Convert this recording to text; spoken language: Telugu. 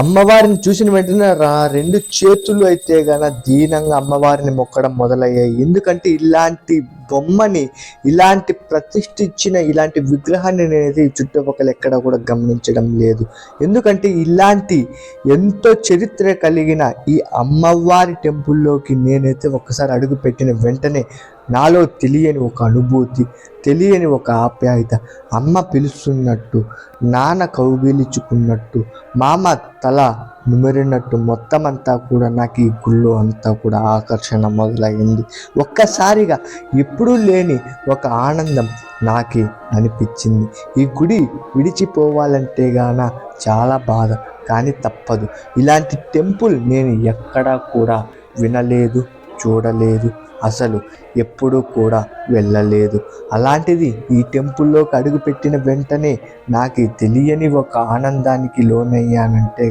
అమ్మవారిని చూసిన వెంటనే రెండు చేతులు అయితే దీనంగా అమ్మవారిని మొక్కడం మొదలయ్యాయి. ఎందుకంటే ఇలాంటి బొమ్మని, ఇలాంటి ప్రతిష్ఠ ఇచ్చిన ఇలాంటి విగ్రహాన్ని అనేది చుట్టుపక్కల ఎక్కడ కూడా గమనించడం లేదు. ఎందుకంటే ఇలాంటి ఎంతో చరిత్ర కలిగిన ఈ అమ్మవారి టెంపుల్లోకి నేనైతే ఒకసారి అడుగు పెట్టిన వెంటనే నాలో తెలియని ఒక అనుభూతి, తెలియని ఒక ఆప్యాయత, అమ్మ పిలుస్తున్నట్టు, నాన్న కౌగిలించుకున్నట్టు, మామ తల నిమిరినట్టు మొత్తం అంతా కూడా నాకు ఈ గుళ్ళో అంతా కూడా ఆకర్షణ మొదలైంది. ఒక్కసారిగా ఎప్పుడూ లేని ఒక ఆనందం నాకు అనిపించింది. ఈ గుడి విడిచిపోవాలంటే చాలా బాధ, కానీ తప్పదు. ఇలాంటి టెంపుల్ నేను ఎక్కడా కూడా వినలేదు, చూడలేదు, అసలు ఎప్పుడూ కూడా వెళ్ళలేదు. అలాంటిది ఈ టెంపుల్లోకి అడుగుపెట్టిన వెంటనే నాకు తెలియని ఒక ఆనందానికి లోనయ్యానంటే